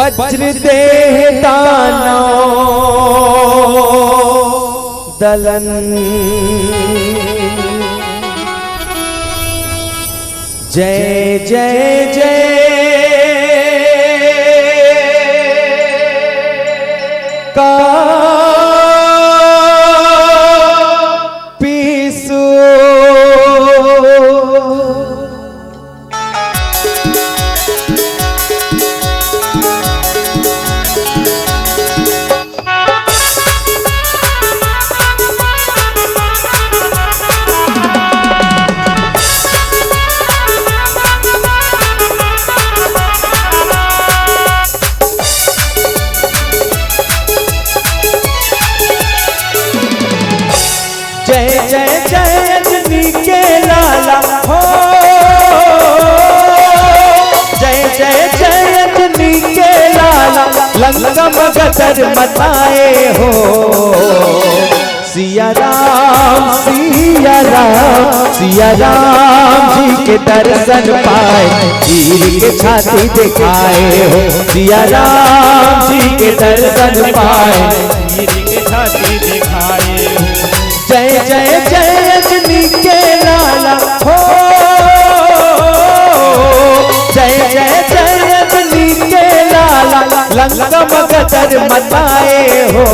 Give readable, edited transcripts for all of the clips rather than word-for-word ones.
वज्र देह दानव दलन जय जय जय का पीसू जय जय जय अंजनी के लाला हो जय जय जय अंजनी के लाला लंका मगधर मचाए हो सिया राम सिया राम सिया राम जी के दर्शन पाए चीर के छाती दिखाए हो सिया राम जी के दर्शन पाए चीर के छाती दिखाए हो जय जय जय अंजनी के लाला हो जय जय जय अंजनी के लाला लंका मगधर मचाए हो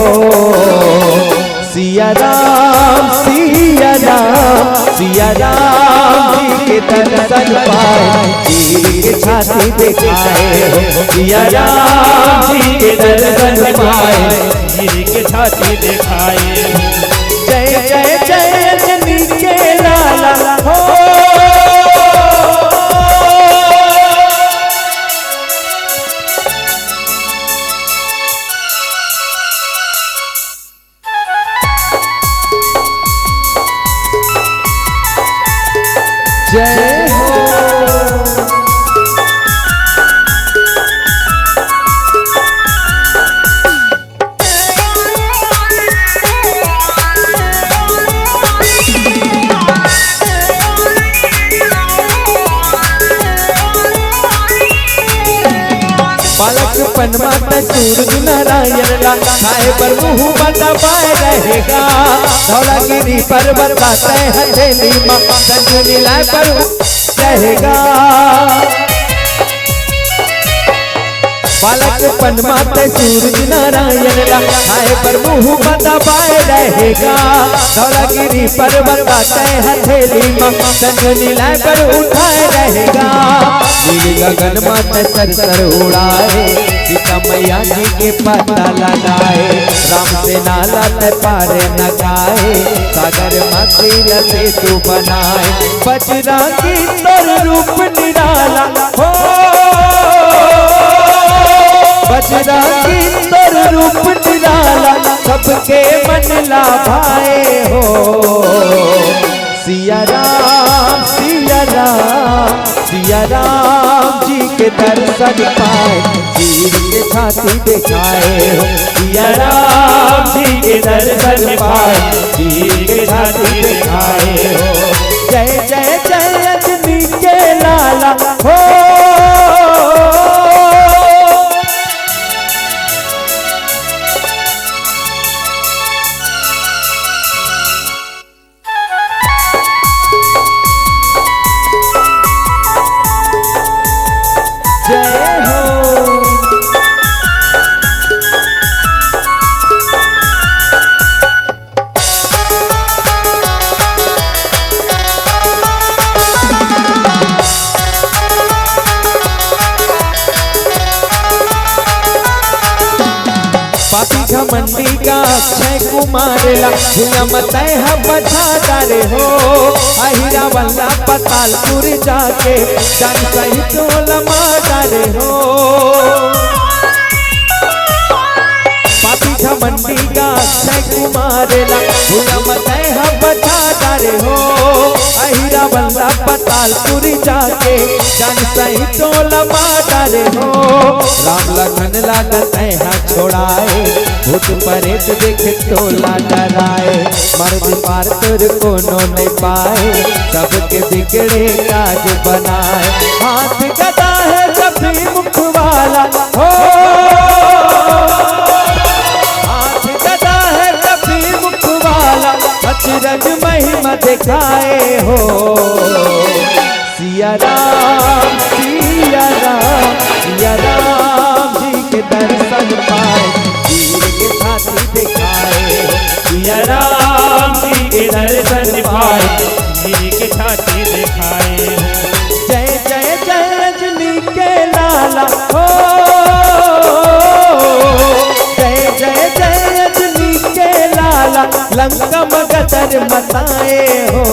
सिया राम सिया राम सिया राम जी के दर्शन पाए चीर के छाती दिखाए हो सिया राम जी के दर्शन पाए चीर के छाती दिखाए हो जय जय जय अंजनी के लाला हो जय हो बालक पनमा सूरज नारायण ला खाए पर मुँह बंदा पाए रहेगा धौलागिरी पर्वत बाते हथेली माँ संजनी लाए पर रहेगा बालक पनमा सूरज नारायण ला खाए पर मुँह बंदा पाए रहेगा धौलागिरी पर्वत बाते हथेली माँ संजनी लाए पर उठाए रहेगा गगन मात सर सर उड़ाए सीता मैया जी के पता लगाए राम से नाला न पारे न गाए सागर मसील से तू बनाए बजरा की तर रूप निराला हो बजरा की तर रूप निराला सबके मन ला भाए हो सिया राम सिया राम सिया राम जी के दर्शन पाए चीर के छाती दिखाए हो सिया राम जी के दर्शन पाए चीर के छाती दिखाए हो जय जय जय अंजनी के लाला हो जय हो पापी घमंडी का अक्षय कुमार ला मतय बचा डारे हो अहिरा वल्ला पतालपुर जाके जान सही टोलमा डारे हो पापी घमंडी का अक्षय कुमार ला मतय बचा डारे हो अहिरा वल्ला पतालपुर जाके जान सही टोलमा डारे हो राम लखन लागत है छोड़ाए भूत परेत देख टोला डराए मर्द पार तुर कोनो नहीं पाए सबके बिगड़े काज बनाए हाथ गदा है जब भी मुख वाला हो दिखाए हो। सिया राम सिया राम सिया राम जी के दर्शन पाए, वीर के छाती दिखाए हो। सिया राम जी के दर्शन पाए, वीर के छाती दिखाए हो। जय जय जय रजनी के लाला हो, जय जय जय रजनी के लाला, लंका मगदर मचाए हो।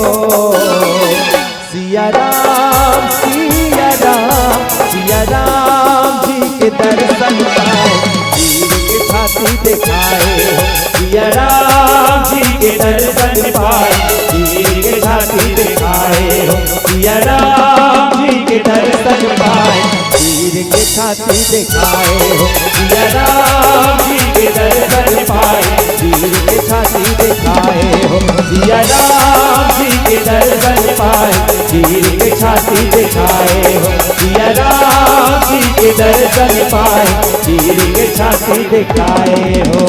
सिया राम सिया राम सिया राम जी के दर्शन पाए, वीर के छाती दिखाए हो। सिया राम जी के दर्शन पाए, वीर के छाती दिखाए हो। सिया राम जी के दर्शन पाए, वीर के छाती दिखाए हो। सिया राम जी के दर्शन पाए, वीर के छाती दिखाए हो। सिया राम जी के दर्शन पाए, वीर के छाती दिखाए हो। सिया राम जी के दर्शन पाए, वीर के छाती दिखाए हो।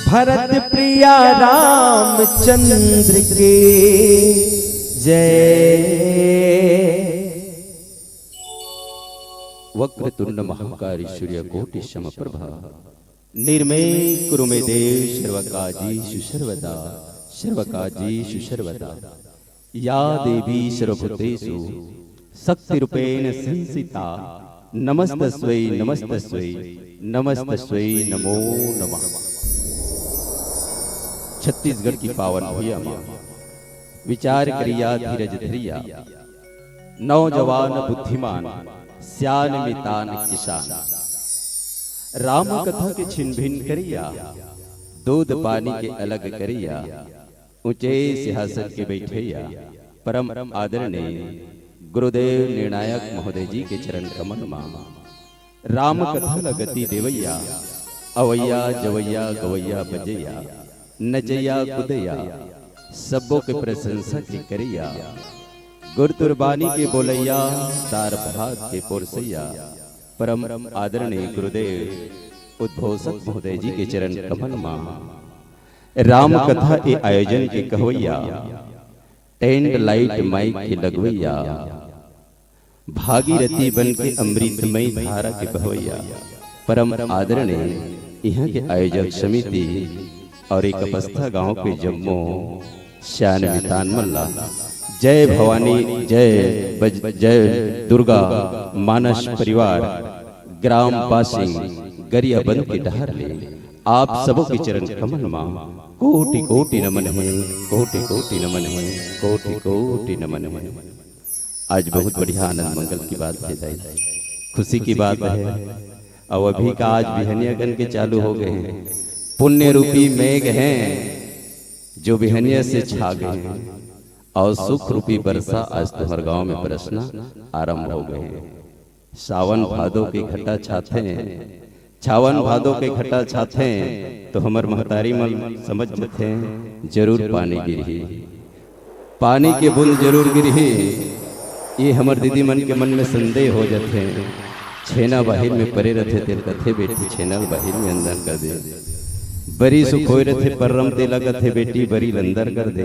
भरत प्रिया रामचंद्र के जय। वक्रतुंड महाकारि सूर्यकोटि समप्रभा निर्मय कुरु मे देव सर्वकार्येषु सर्वदा सर्वकार्येषु सर्वदा। या देवी सर्वभूतेषु शक्तिरूपेण संस्थिता नमस्तस्यै नमस्तस्यै नमस्तस्यै नमो नमः। छत्तीसगढ़ की पावन भैया माँ विचार करिया धीरज धरिया, नौजवान बुद्धिमान श्यान मितान किसान। राम कथा के छिन भिन करिया, दूध पानी के अलग करिया, ऊंचे सिंहासन के बैठैया परम आदरणीय गुरुदेव निर्णायक महोदय जी के चरण कमल माँ। राम कथा लगती देवैया, अवैया जवैया गवैया बजैया, नचैया कुदैया सबों के प्रशंसा के करिया। गुरतुरबानी के बोलैया, तार भाग के पोरसैया परम आदरणीय गुरुदेव उद्घोषक महोदय जी के चरण कमल माँ। राम कथा के आयोजन के कहवैया, टेंट लाइट माइक के लगवैया, भागीरथी बन के अमृतमय धारा के बहवैया परम आदरणीय यहाँ के आयोजक समिति और एक अपस्था गांव के जम्मो श्यान मितान मल्ला। जय भवानी जय दुर्गा मानस परिवार ग्राम बासिंग गरियाबंद के डहर ले आप सबों के चरण कमल माँ कोटि कोटि नमन है, कोटि कोटि नमन है, कोटि कोटि नमन है। आज बहुत बढ़िया आनंद मंगल की बात है, खुशी की बात है। और अभी का आज बिहनिया गन के चालू हो गए हैं, पुण्य रूपी मेघ हैं जो बिहनिया से छा गए हैं, और सुख रूपी वर्षा आज तुम्हारे गांव में बरसना आरंभ हो गए हैं। सावन भादों की घटा छाते हैं, छावन भादों के घटा छाते हैं, तो हमार महतारी मल समझ जाते हैं जरूर पानी गिरी, पानी के बूंद जरूर गिरी। ये हमार दीदी मन के मन में संदेह हो जाते हैं, छेना बाहिर में परे रहते तेल कथे बेटी छेना बाहिर में अंदर कर दे, बरी सुखोय रथे परम ते लगत है बेटी बरी अंदर कर दे।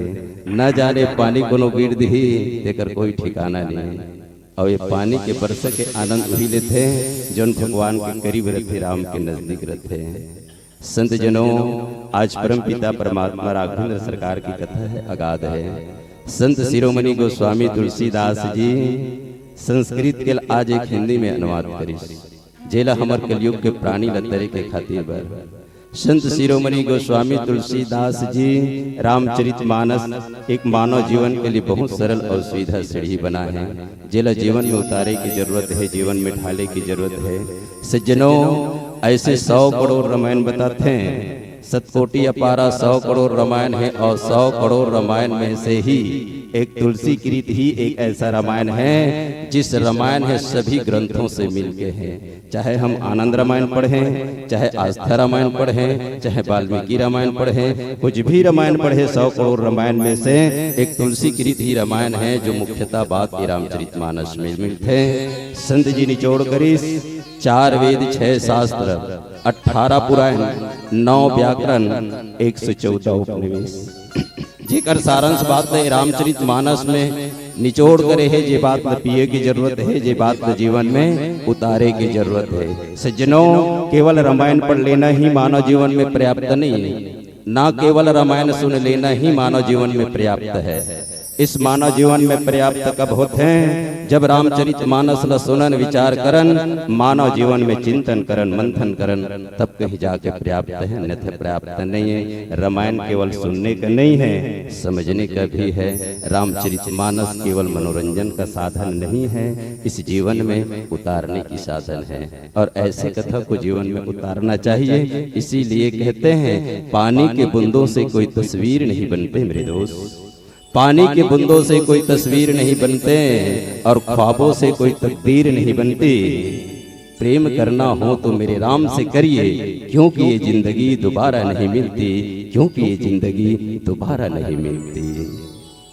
न जाने पानी कोनो गिर दी तेकर कोई ठिकाना नहीं। और ये पानी के बरसा के आनंद वही लेते हैं जो भगवान के करीब रहते, राम के नजदीक रहते हैं। संत जनों, आज परम पिता परमात्मा राघवेंद्र सरकार की कथा है, अगाध है। संत शिरोमणि गोस्वामी तुलसीदास जी संस्कृत के आज एक हिंदी में अनुवाद करी, जेला हमर कलयुग के प्राणी लतरे के खातिर बर। संत शिरोमणि गोस्वामी तुलसीदास जी रामचरितमानस एक मानव जीवन के लिए बहुत सरल और सीधा सीढ़ी बना है, जेला जीवन में उतारे की जरूरत है, जीवन में ढाले की जरूरत है। सज्जनों, ऐसे 100 करोड़ रामायण बताते हैं, 7 कोटि अपारा 100 करोड़ रामायण है, और 100 करोड़ रामायण में से ही एक तुलसी कृत ही एक ऐसा रामायण है जिस रामायण है सभी ग्रंथों से मिलके है। चाहे हम आनंद रामायण पढ़ें, चाहे आस्था रामायण पढ़ें, चाहे वाल्मीकि रामायण पढ़ें, कुछ भी रामायण पढ़े, 100 करोड़ रामायण में से एक तुलसी कृत ही रामायण है जो मुख्यतः बात की रामचरितमानस में मिलते हैं। संत जी निचोड़ करी 4 वेद 6 शास्त्र 18 पुराण 9 व्याकरण 114 उपनिवेश जेकर सारांश बात है रामचरित मानस में निचोड़ करे है। जे बात न पिए की जरूरत है, जे बात न जीवन में उतारे की जरूरत है। सज्जनों, केवल रामायण पढ़ लेना ही मानव जीवन में पर्याप्त नहीं है, ना केवल रामायण सुन लेना ही मानव जीवन में पर्याप्त है। इस मानव जीवन में पर्याप्त कब होते हैं? जब रामचरित मानस ल सुनन विचार करन, मानव जीवन में चिंतन करन मंथन करन, तब कहीं जाके पर्याप्त है, अन्यथा पर्याप्त नहीं है। रामायण केवल सुनने का नहीं है, समझने का भी है। रामचरित मानस केवल मनोरंजन का साधन नहीं है, इस जीवन में उतारने की साधन है। और ऐसे कथा को जीवन में उतारना चाहिए। इसीलिए कहते हैं पानी के बूंदों से कोई तस्वीर नहीं बनते मेरे दोस्त, पानी के बूंदों से कोई तस्वीर नहीं बनते और ख्वाबों से कोई तकदीर नहीं बनती। प्रेम करना हो तो मेरे राम से करिए, क्योंकि ये जिंदगी दोबारा नहीं मिलती, क्योंकि ये जिंदगी दोबारा नहीं मिलती।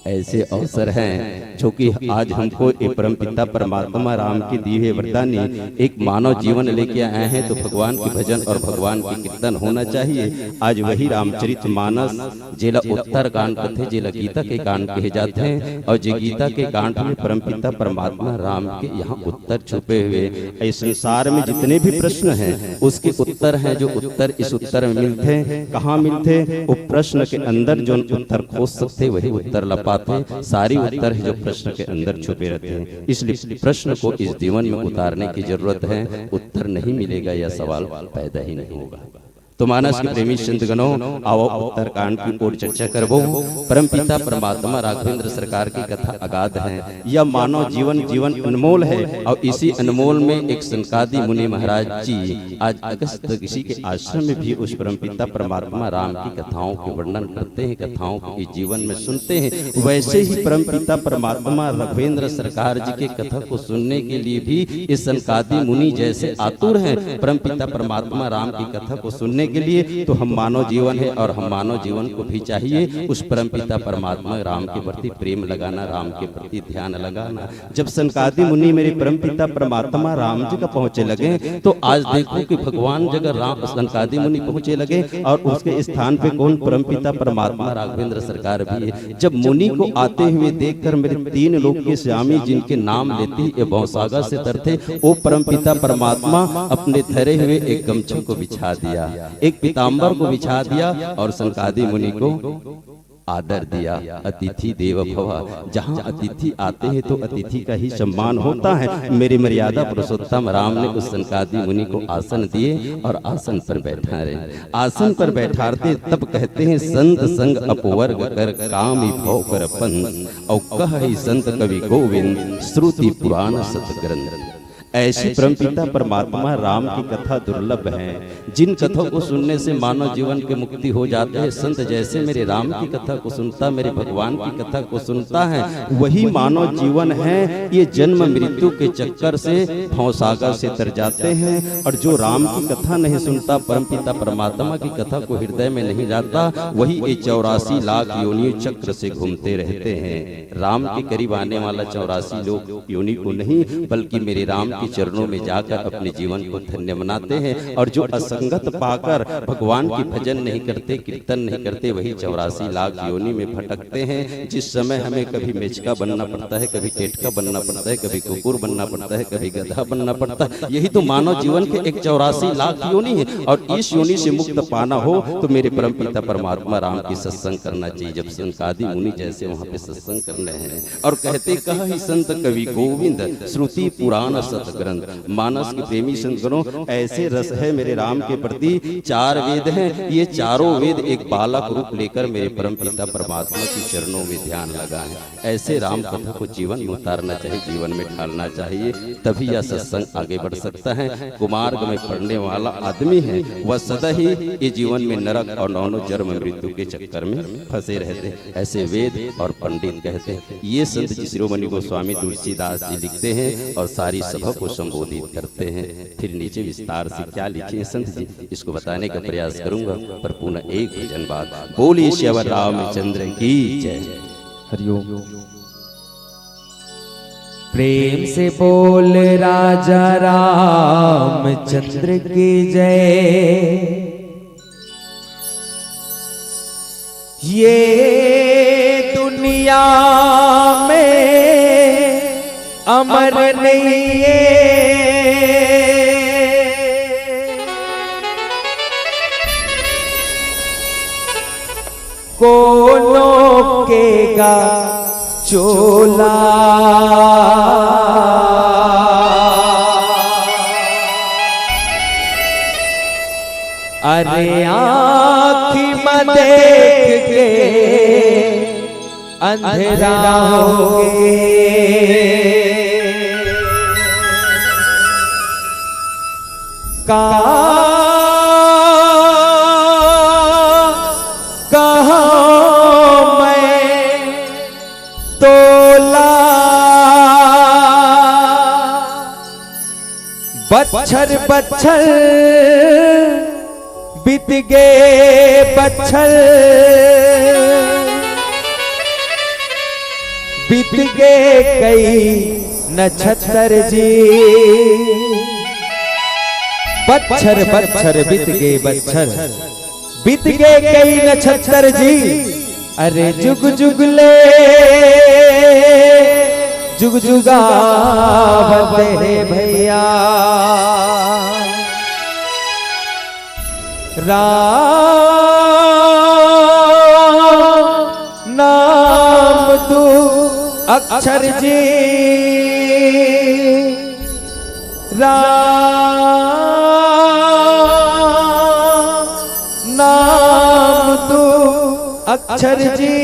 ऐसे अवसर हैं जो कि आज हमको एक परमपिता परमात्मा राम की दी हुई वरदानी एक मानव जीवन लेके आए हैं। तो भगवान की भजन और भगवान की कीर्तन होना चाहिए। आज वही रामचरित मानस जेला उत्तर कांड कथे, जेला गीता के कांड कहे जाते हैं। और जे गीता के कांड में परमपिता परमात्मा राम के यहाँ उत्तर छुपे हुए। इस संसार में जितने भी प्रश्न हैं उसके उत्तर हैं, जो उत्तर इस उत्तर में मिलते हैं। कहाँ मिलते? वो प्रश्न के अंदर जो उत्तर खोज सकते वही उत्तर लपा पाते। सारी उत्तर है जो प्रश्न के अंदर छुपे रहते हैं। इसलिए प्रश्न को इस जीवन में उतारने की जरूरत है। उत्तर नहीं मिलेगा या सवाल पैदा ही नहीं होगा। तो मानस के प्रेमी संतगणों, आओ उत्तर कांड की ओर चर्चा करबो। परमपिता परमात्मा राघवेंद्र सरकार की कथा अगाध है। यह मानव जीवन अनमोल है। और इसी अनमोल में एक सनकादि मुनि महाराज जी आज अगस्त ऋषि के आश्रम में भी उस परमपिता परमात्मा राम की कथाओं के वर्णन करते हैं, कथाओं को इस जीवन में सुनते हैं। वैसे ही परमपिता परमात्मा राघवेंद्र सरकार जी के कथा को सुनने के लिए भी इस सनकादि मुनि जैसे आतुर हैं परमपिता परमात्मा राम की कथा को सुनने के लिए। तो हम मानव जीवन है और हम मानव जीवन को भी चाहिए उस परमपिता परमात्मा राम के प्रति प्रेम लगाना, राम के प्रति ध्यान लगाना। जब सनकादि मुनि मेरे परमपिता परमात्मा राम जी का पहुंचे लगे, तो आज देखो कि भगवान जगह राम सनकादि मुनि पहुंचे लगे और उसके स्थान पे कौन? परमपिता परमात्मा राघवेंद्र सरकार भी है। जब मुनि को आते हुए देखकर मेरे 3 लोग के स्वामी जिनके नाम लेते ही भवसागर से तरते, वो परमपिता परमात्मा अपने धरे हुए एक गमछे को बिछा दिया, एक पीतांबर को बिछा दिया और सनकादि मुनि को आदर दिया। अतिथि देव भव, जहाँ अतिथि आते हैं तो अतिथि का ही सम्मान होता है। मेरी मर्यादा पुरुषोत्तम राम ने उस सनकादि मुनि को आसन दिए और आसन पर बैठा रहे। आसन पर बैठाते तब कहते हैं संत संग अपवर्ग कर कामी भव कर पंथ, और कह संत कवि गोविंद श्रुति पुराण सतग्रंथ। ऐसी परमपिता परमात्मा राम की कथा दुर्लभ है, जिन कथाओं को सुनने से मानव जीवन के मुक्ति हो जाते हैं। संत जैसे मेरे राम की कथा को सुनता, मेरे भगवान की कथा को सुनता है, वही मानव जीवन है। ये जन्म मृत्यु के चक्कर से भवसागर से तर जाते हैं। और जो राम की कथा नहीं सुनता, परमपिता परमात्मा की कथा को हृदय में नहीं लाता, वही 84 लाख योनियों चक्र से घूमते रहते हैं। राम के करीब आने वाला 84 लोग योनि को नहीं, बल्कि मेरे राम के चरणों में जाकर अपने जीवन को धन्य बनाते हैं। और जो असंगत पाकर भगवान की भजन नहीं करते, कीर्तन नहीं करते, वही 84 लाख योनि में भटकते हैं। जिस समय हमें कभी मेचका बनना पड़ता है, कभी टेटका बनना पड़ता है, कभी कुकुर बनना पड़ता है, कभी गधा बनना पड़ता है। यही तो मानव जीवन के एक 84 लाख योनि है। और इस योनि से मुक्त पाना हो तो मेरे परमपिता परमात्मा राम की सत्संग करना चाहिए। जब सनकादि मुनि जैसे वहाँ पे सत्संग करने हैं और कहते कह ही संत कवि गोविंद श्रुति पुराण सत ग्रंथ। मानस के प्रेमी संतगणों, ऐसे रस है मेरे राम के प्रति। 4 वेद हैं, ये चारों वेद एक बालक रूप लेकर मेरे परमपिता परमात्मा के चरणों में ध्यान लगाएं। ऐसे राम कथा को जीवन में उतारना चाहिए, जीवन में ढालना चाहिए, तभी यह सत्संग आगे बढ़ सकता है। कुमार्ग में पढ़ने वाला आदमी है वह सदा ही ये जीवन में नरक और नौनो जन्म मृत्यु के चक्कर में फंसे रहते। ऐसे वेद और पंडित कहते हैं। ये संत जी शिरोमणि गोस्वामी तुलसीदास जी लिखते हैं और सारी सभा को संबोधित करते हैं। फिर नीचे विस्तार से क्या लिखे संत जी, इसको बताने का प्रयास करूंगा, पर पुनः एक भजन बाद। बोलिए श्यावर रामचंद्र की जय। हरिओम। प्रेम से बोल राजा रामचंद्र की जय। ये दुनिया में अमर नहीं है, कोनो केगा चोला। अरे आँखी में देख के अंधेरा होगे, कहाँ मैं तोला। बच्छर बच्छर बीत गए बच्छर, बीत गए कई नक्षत्र जी। बच्छर बच्छर बीत गए बच्छर, बीत गए कई नक्षत्र जी। अरे जुग जुगले जुग जुगावते हैं भैया। राम नाम तू अक्षर जी, राम नाम तू अक्षर जी।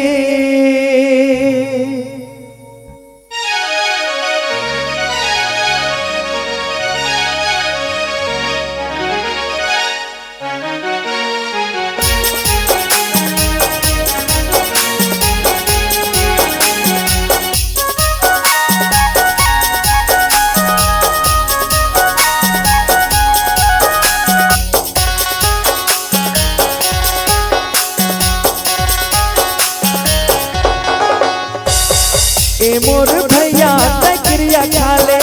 ए मोर भैया तकरिया खाले,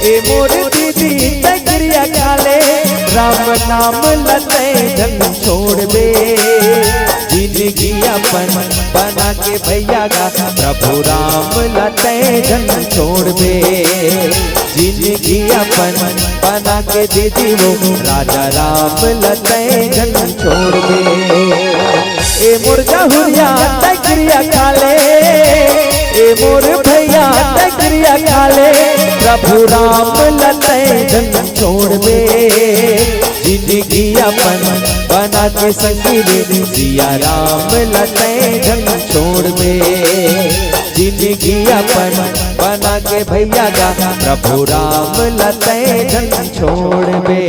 ए मोर दीदी तकरिया खाले। राम नाम लते जन छोड़ दे, जिंदगी अपन बना के भैया का। प्रभु राम लते जन छोड़ दे, जिंदगी अपन बना के दीदी वो। राजा राम लते जन छोड़ दे। ए मोर जहुरिया तकरिया खाले, ए मोर भैया तकरिया खाले। प्रभु राम लते जन छोड़ दे, जिंदगी अपन बना के संगी दे। सिया राम लते जन छोड़ दे, जिंदगी अपन बना के भैया का। प्रभु राम लते जन छोड़ दे।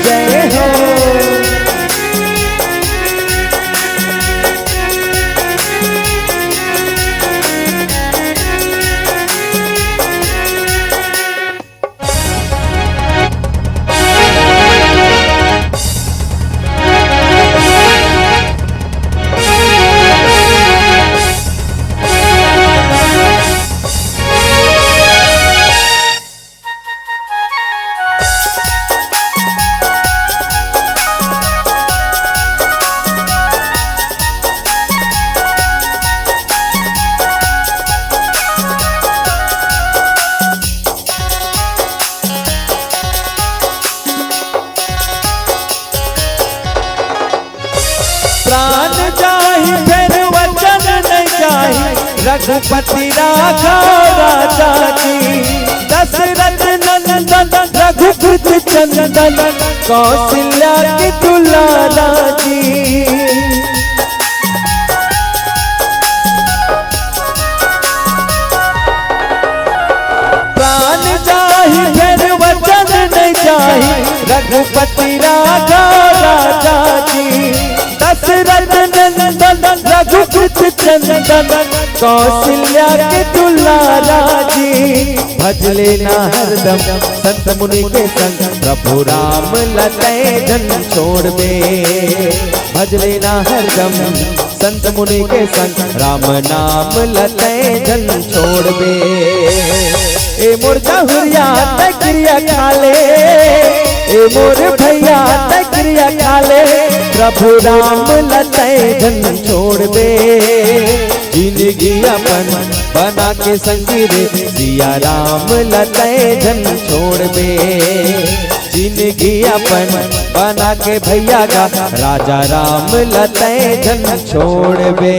जय हो प्राण जाहि फिर वचन नहीं जाहि। रघुपति राघव राजा जी, दशरथ नंदन रघुपति चंदन। कौशल्या की दुलारा जी, प्राण जाहि फिर वचन नहीं जाहि। रघुपति राघव राजा जी, दशरथ नंदन रघुपति चंदन। कौशल्या के दुलारा जी, भज लेना हरदम संत मुनि के संग, प्रभु राम लतय जन छोड़ बे। भज लेना हरदम संत मुनि के संग, राम नाम लतय जन छोड़ बे। ए मोर जहुरिया तक्रिया खाले, ए मोर भैया तक्रिया खाले, प्रभु राम लतय जन छोड़ बे। जिंदगी अपन बना के संगी रे, सिया राम लतय जन छोड़ बे। जिंदगी अपन बना के भैया का, राजा राम लतय जन छोड़ बे।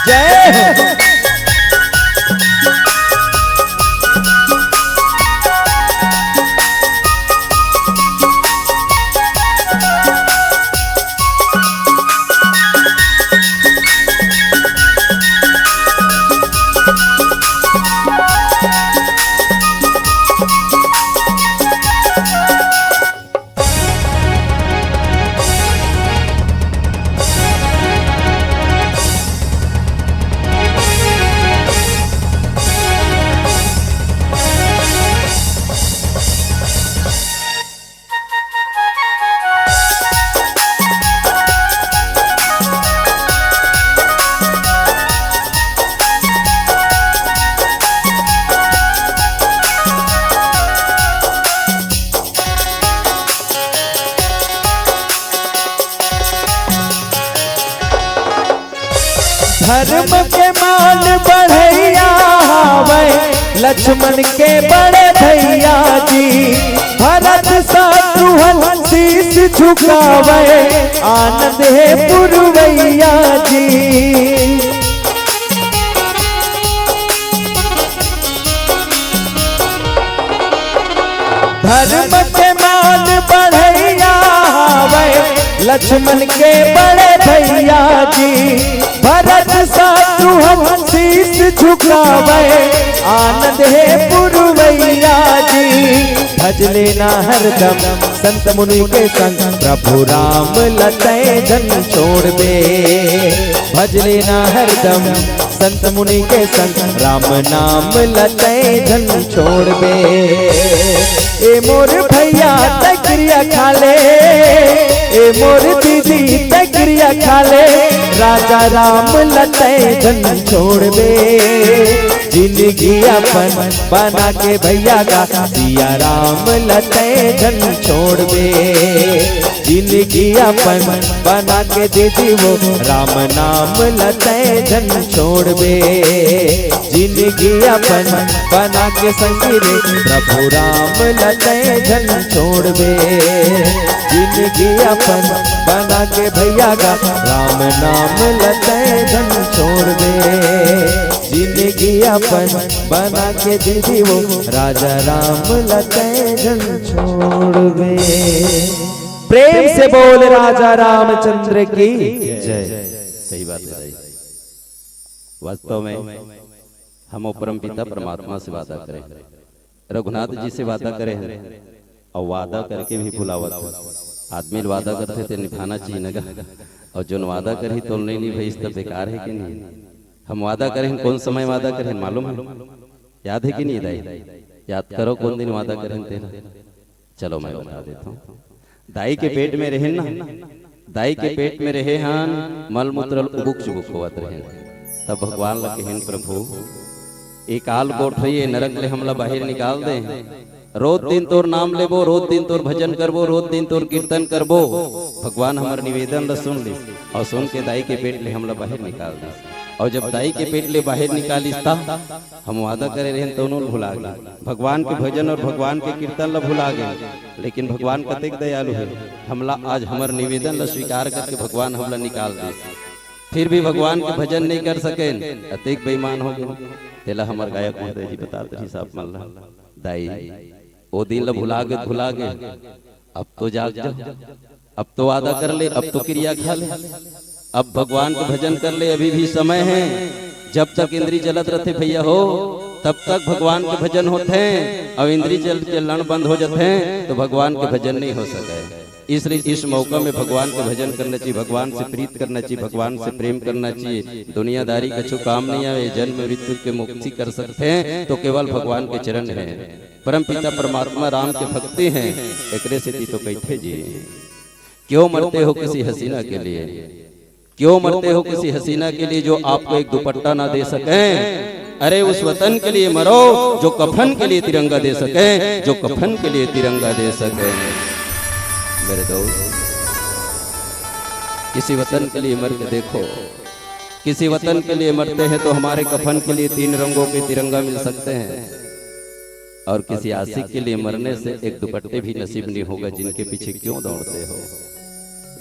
जय हो। धर्म के मान बढ़ैया हवे, लक्ष्मण के बड़े भैया जी। भरत शत्रुघ्न शीश झुकावे, आनंद है पुरवैया जी। धर्म के मान बढ़ैया हवे, लक्ष्मण के बड़े भैया जी। भरत शत्रुघ्न शीश झुकावे, आनंद है पुरवैया जी। भज लेना हरदम संत मुनि के संग, प्रभु राम लतय जन छोड़ बे। भज लेना हरदम संत मुनि के संग, राम नाम लतय जन छोड़ बे। ए मोर भैया तक्रिया खाले, ए मोर दीदी तक्रिया खाले, राजा राम लतय जन छोड़ बे। जिंदगी अपन बना के भैया का, सिया राम लतय जन छोड़ बे। जिंदगी अपन बना के दीदी वो, राम नाम लतय जन छोड़ बे। जिंदगी अपन बना के संगी रे, प्रभु राम लतय जन छोड़ बे। जिंदगी अपन बना के भैया का, राम नाम लतय जन छोड़ बे। जिंदगी अपन बना के दीदी वो, राजा राम लतय जन छोड़ बे। प्रेम से बोल राजा रामचंद्र की जय। सही बात है। वास्तव में हम परम पिता परमात्मा से वादा करें, रघुनाथ जी से वादा करें, और वादा करके भी भुलावत। आदमी वादा करते थे निभाना चाहिए नगा, और जो वादा करी तो नहीं भाई इस तब बेकार है कि नहीं। हम वादा करें कौन समय वादा करें मालूम है? याद है कि नहीं दाई? याद करो कौन दिन वादा करें तेरा। चलो मैं बता देता हूँ। दाई के पेट में रहे ना, दाई के पेट में रहे हान, मल मूत्र उबुक चुबुक होवत रहे। तब भगवान ला कहन प्रभु एक आल कोट रही नरक ले हमला बाहर निकाल दे। रोज दिन तोर नाम लेबो, रोज दिन तोर भजन करबो, रोज दिन तोर कीर्तन करबो। भगवान हमार निवेदन ला सुन ली, और सुन के दाई के पेट ले हमला बाहर निकाल दे। और जब दाई के पेट ले बाहर निकालिस था, हम वादा करे रहे तो भुला गए। भगवान के भजन और भगवान के कीर्तन ला भुला गए। लेकिन भगवान कतेक दयालु है, हमला आज हमार निवेदन ला स्वीकार करके भगवान हमला निकाल दे। फिर भी भगवान के भजन नहीं कर सके, अतेक बेईमान हो गए। तेला हमार गायक महोदय जी बताते ही साफ मल्ला दाई वो दिन ला भुला गए। अब तो जाग जा, अब तो वादा कर ले, अब तो क्रिया खा ले, अब भगवान को भजन कर ले। अभी भी समय है, जब तक इंद्री जलत रहते भैया हो तब तक भगवान के भजन होते हैं। अब इंद्री जलन बंद हो जाते हैं तो भगवान के भजन नहीं हो सके। इसलिए इस मौका में भगवान का भजन करना चाहिए, भगवान से प्रीत करना चाहिए, भगवान से प्रेम करना चाहिए। दुनियादारी कछु काम नहीं आवे, जन्म मृत्यु के मुक्ति कर सकते हैं तो केवल भगवान के चरण हैं। परम पिता परमात्मा राम के भक्ति हैं, एकरे से तो कैथे जी। क्यों मरते हो किसी हसीना के लिए, क्यों मरते हो किसी हसीना के लिए जो आपको एक दुपट्टा ना दे सके। अरे उस वतन के लिए मरो जो कफन के लिए तिरंगा दे सके, जो कफन के लिए तिरंगा दे सके। मेरे दोस्त, किसी वतन के लिए मर के देखो, किसी वतन के लिए मरते हैं तो हमारे कफन के लिए 3 रंगों के तिरंगा मिल सकते हैं, और किसी आशिक के लिए मरने से एक दुपट्टे भी नसीब नहीं होगा। जिनके पीछे क्यों दौड़ते हो?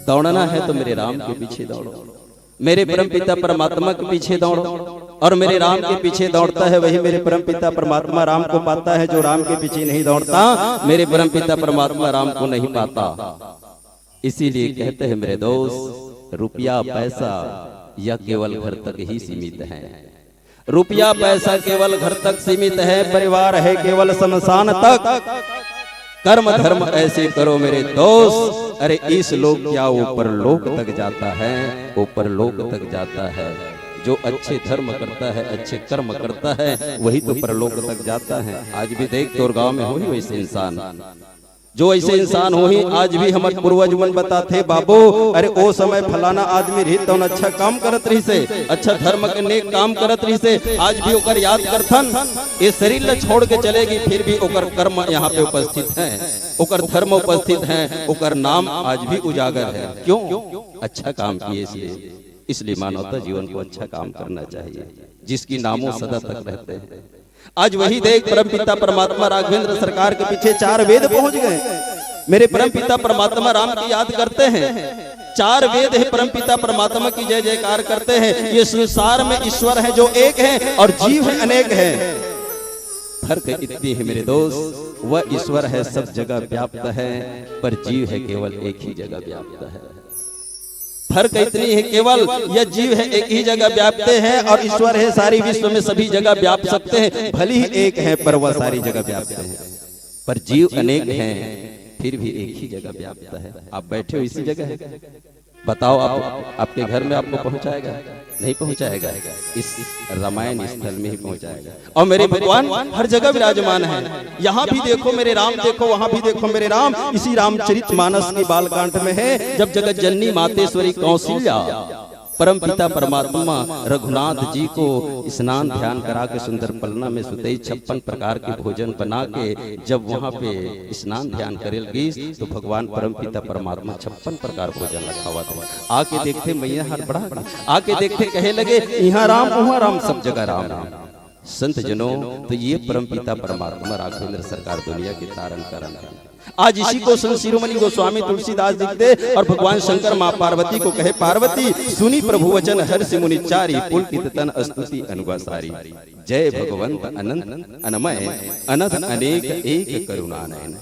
दौड़ना है तो मेरे राम के पीछे दौड़ो, मेरे परम पिता परमात्मा के पीछे दौड़ो। और मेरे राम के पीछे दौड़ता है वही मेरे परम पिता परमात्मा राम को पाता है। जो राम के पीछे नहीं दौड़ता मेरे परम पिता परमात्मा राम को नहीं पाता। इसीलिए कहते हैं मेरे दोस्त, रुपया पैसा यह केवल घर तक ही सीमित है। रुपया पैसा केवल घर तक सीमित है, परिवार है केवल शमशान तक। कर्म धर्म ऐसे करो मेरे दोस्त, अरे इस लोक क्या ऊपर लोक तक जाता है, ऊपर लोक तक जाता है। जो अच्छे धर्म करता है, अच्छे कर्म करता है, वही तो परलोक तक जाता है। आज भी देख तोर गांव में हो ही वैसे इंसान, जो ऐसे इंसान हो ही आज भी हमारे पूर्वज मन बताते बाबू, अरे ओ समय फलाना आदमी रही तो अच्छा काम करत रही से, अच्छा धर्म के नेक काम करत रही से। आज भी ओकर याद करथन, ये शरीर ल छोड़ के चलेगी फिर भी ओकर कर्म यहाँ पे उपस्थित है, ओकर धर्म उपस्थित है, ओकर नाम आज भी उजागर है। क्यों? अच्छा काम किए। इसलिए मानवता जीवन को अच्छा काम करना चाहिए, जिसकी नामों सदा तक रहते हैं। आज वही देख परम पिता परमात्मा राघवेंद्र सरकार के पीछे 4 वेद पहुंच गए। मेरे परम पिता परमात्मा राम की याद करते हैं, 4 वेद है परम पिता परमात्मा की जय जयकार करते हैं। ये संसार में ईश्वर है जो एक है और जीव है अनेक है। फर्क इतनी है मेरे दोस्त, वह ईश्वर है सब जगह व्याप्त है, पर जीव है केवल एक ही जगह व्याप्त है। फर्क इतनी है, केवल यह जीव है एक ही जगह व्याप्त है और ईश्वर है सारी विश्व में सभी जगह व्याप सकते हैं। भले ही एक है पर वह सारी जगह व्याप्त है, पर जीव अनेक हैं फिर भी एक ही जगह व्याप्त है। आप बैठे हो इसी जगह है, बताओ आप आपके घर में आपको पहुंचाएगा? नहीं पहुंचाएगा, इस रामायण स्थल में ही पहुंचाएगा। और मेरे भगवान हर जगह विराजमान है। यहाँ भी देखो मेरे राम देखो, वहां भी देखो मेरे राम। इसी रामचरितमानस की बालकांड में है, जब जगत जननी मातेश्वरी कौशल्या परम पिता परमात्मा रघुनाथ जी को स्नान ध्यान करा के सुंदर पलना में सुतई 56 प्रकार के भोजन बना के जब वहां पे स्नान ध्यान करेल गई तो भगवान परम पिता परमात्मा 56 प्रकार भोजन रखा हुआ था। आके देखते मैया हर बड़ा, आके देखते कहे लगे यहाँ राम वहाँ राम, सब जगह राम राम। संत जनों, तो ये परम पिता परमात्मा राघवेंद्र सरकार दुनिया के तारण कारण है। आज इसी को संत शिरोमणि गोस्वामी तुलसीदास लिखते और भगवान शंकर माँ पार्वती को कहे, पार्वती सुनी प्रभु वचन हर्ष मुनि चारी, पुलकित तन स्तुति अनुगासारी। जय भगवंत अनंत अनमय अनंत अनेक एक करुणा नयन।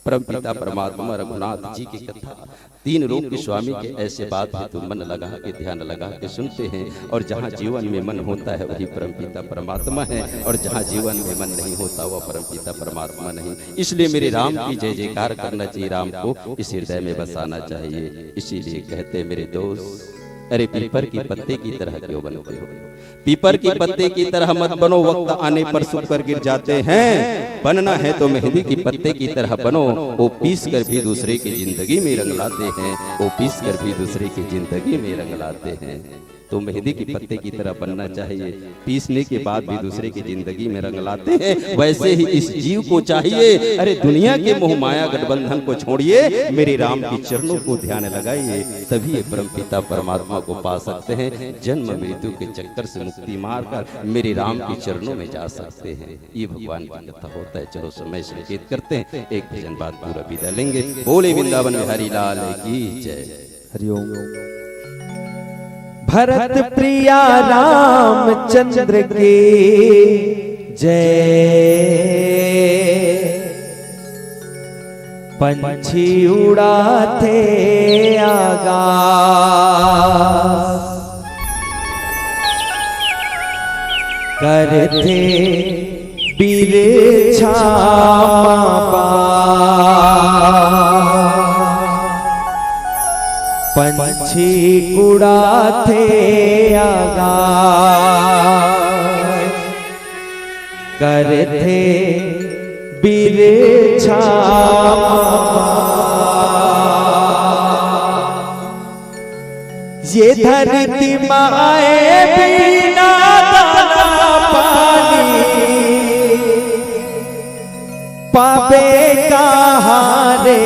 परम पिता परमात्मा रघुनाथ जी की कथा 3 रूप के स्वामी के ऐसे बात है तो मन लगा के ध्यान लगा के सुनते हैं। और जहाँ जीवन में मन होता है वही परम पिता परमात्मा है, और जहाँ जीवन में मन नहीं होता वह परम पिता परमात्मा नहीं। इसलिए मेरे राम की जय जयकार करना चाहिए, राम को इस हृदय में बसाना चाहिए। इसीलिए कहते मेरे दोस्त, अरे पीपर की पत्ते की तरह क्यों बनते हो? पीपर की पत्ते की तरह मत बनो, वक्त आने पर सूख कर गिर जाते हैं। बनना है तो मेहंदी की पत्ते की तरह बनो, वो पीस कर भी दूसरे की जिंदगी में रंग लाते हैं, वो पीस कर भी दूसरे की जिंदगी में रंग लाते हैं। तो मेहंदी की पत्ते की तरह बनना चाहिए, पीसने के बाद भी दूसरे की जिंदगी में रंग लाते हैं। वैसे ही इस जीव को चाहिए, अरे दुनिया के मोह माया गठबंधन को छोड़िए, मेरे राम के चरणों को ध्यान लगाइए, तभी ये परम पिता परमात्मा को पा सकते हैं। जन्म मृत्यु के चक्कर से मुक्ति मारकर मेरे राम के चरणों में जा सकते हैं। ये भगवान की कथा होता है। चलो समय संकेत करते हैं, एक भजन बाद पूरा विदा लेंगे। बोले वृंदावन बिहारी लाल की जय। हरिओम। भरत प्रिया रामचंद्र की जय। पंछी उड़ाते आकाश, करते बिरछा पंछी उड़ाते आगाज करते बिरछा ये धरती माए बिना दाना पानी पावे कहाँ रे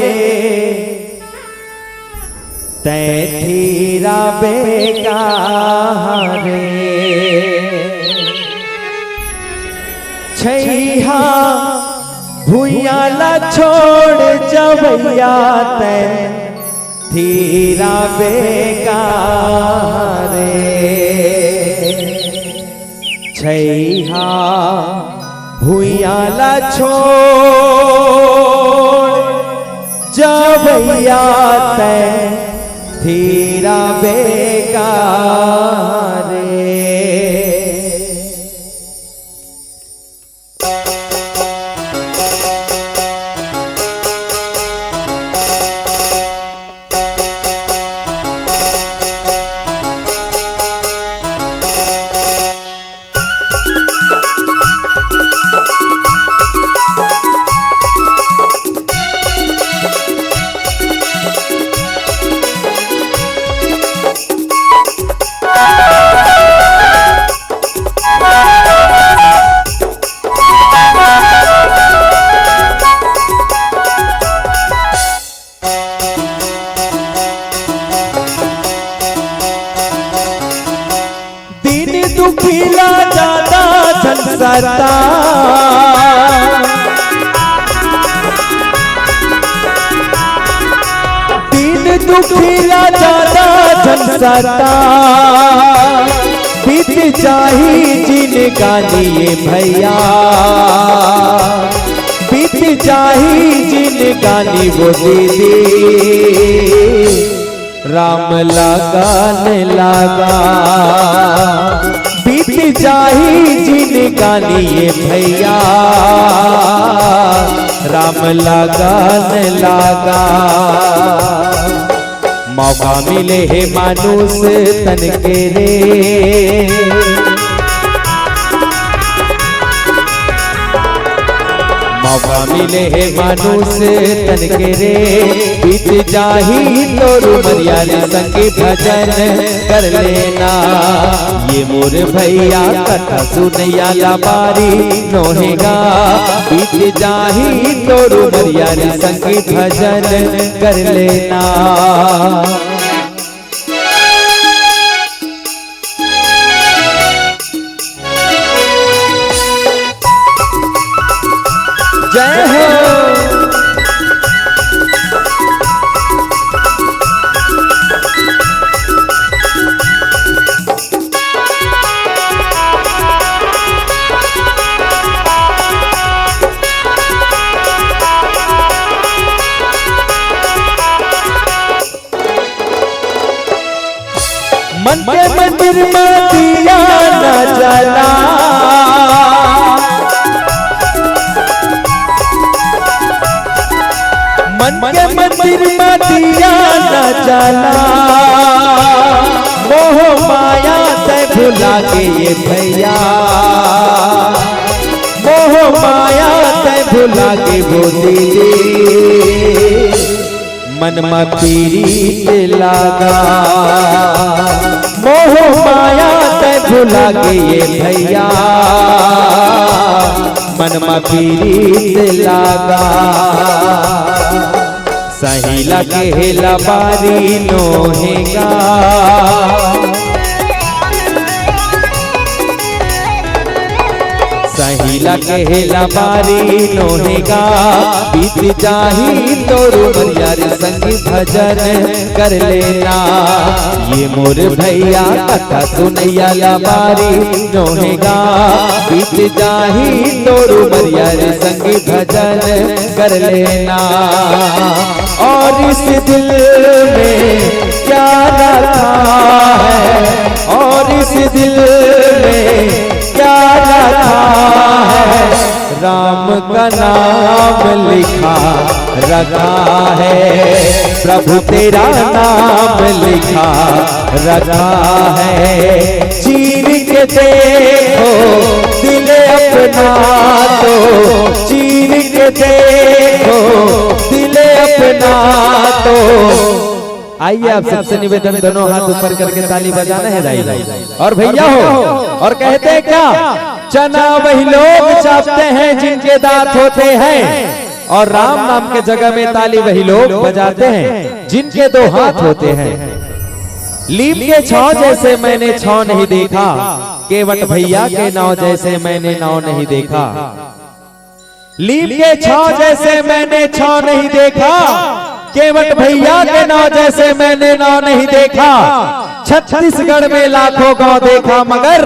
तैथीरा बेकार रे छैहा भुइयाला छोड़ जवैया तैथीरा बेकार रे छैहा भुइयाला छोड़ जवैया तैथीरा बेकार रे। दुखिला ज्यादा झंझटा दिन दुखिला ज्यादा झंझटा बीत जाही जिन गानिए भैया बीत जाही जिन गानी वो दीदी राम लगान लगा बीत जाही जिन गानिए भैया राम लगान लगा मौका मिले है मानुष तन के रे मौका मिले है मानुष तन के रे बीत जाही तोरु मरियाले संगे भजन कर लेना ये मोर भैया कथा सुनैया लाबारी नोहेगा बीत जाही तोरु मरियाले संगे भजन कर लेना। जय हो मन के मंदिर में दिया न जला मन के मंदिर में दिया न जला मोह माया से भुला के ये भैया मोह माया से भुला के वो दीदी मन में पीड़ित लगा मोह माया से भुला के ये भैया मन में पीड़ित लगा सही लगे लबारी नोहेगा सही लगे लबारी नोहेगा बीत जाही तोरु मरियारे संगी भजन कर लेना ये मोर भैया कथा सुनैया लबारी नोहेगा बीत जाही तोरु मरियारे संगी भजन कर लेना। और इस दिल में क्या रखा है और इस दिल में क्या रखा है राम का नाम लिखा रखा है, प्रभु तेरा नाम लिखा रखा है। चीर के देखो दिल अपना तो, चीर के देखो दिल अपना तो। आइए आप सबसे निवेदन, दोनों हाथ ऊपर करके ताली बजाना है दाई और भैया हो। और कहते हैं क्या, चना वही लोग चाटते हैं जिनके दांत होते हैं, और राम नाम के जगह में ताली वही लोग बजाते हैं जिनके दो हाथ होते हैं। लीप के छाव जैसे मैंने छाव नहीं देखा, केवट भैया के नाव जैसे मैंने नाव नहीं देखा। लीप के छाव जैसे मैंने छाव नहीं देखा, केवट भैया के नाव जैसे मैंने नाव नहीं देखा। छत्तीसगढ़ में लाखों गांव देखा, मगर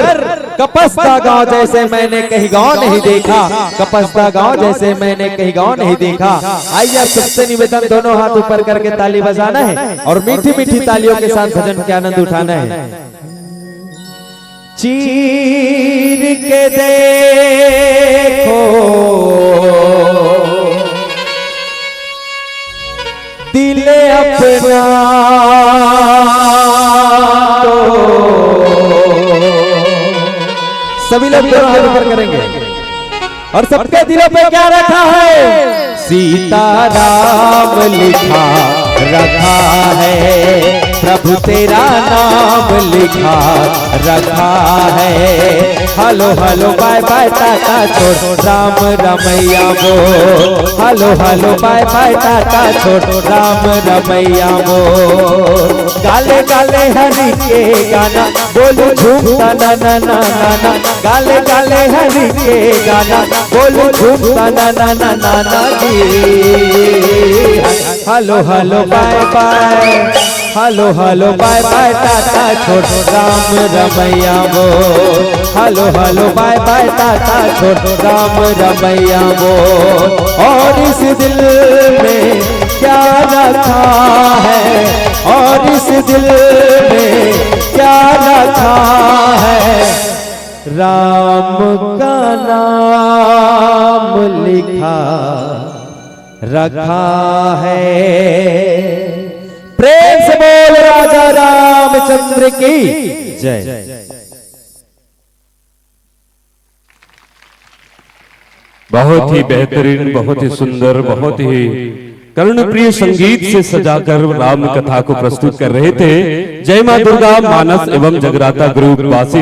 कपस्ता गांव जैसे मैंने कहीं गांव नहीं देखा। कपस्ता गांव जैसे मैंने कहीं गांव नहीं देखा। आइए आप सबसे निवेदन, दोनों हाथ ऊपर करके ताली बजाना है और मीठी मीठी तालियों के साथ भजन के आनंद उठाना है। चीर के देखो दिल अपना तो, सभी लोग दोनों हाथ ऊपर करेंगे और सबके दिलों पे क्या रखा है, सीताराम लिखा रखा है, प्रभु तेरा नाम लिखा रखा है। Hello hello bye bye tata छोड़ राम रमैया बोल, hello hello bye bye tata छोड़ राम रमैया बोल। गाले गाले हरि के गाना बोलू झूमता ना ना ना ना, गाले गाले हरि के गाना बोलू झूमता ना ना ना ना ना जी। Hello hello bye bye, hello hello bye bye tata छोड़ राम रमैया बोल, hello hello bye bye tata छोड़ राम रमैया बोल। और इस दिल में क्या रखा है, और इस दिल में क्या रखा है, राम का नाम लिखा रखा है। प्रेम से बोल राजा रामचंद्र की जय। बहुत ही बेहतरीन, बहुत ही सुंदर, बहुत ही कर्णप्रिय संगीत से सजाकर राम कथा को प्रस्तुत कर रहे थे जय मां दुर्गा मानस एवं जगराता ग्रुप वासी।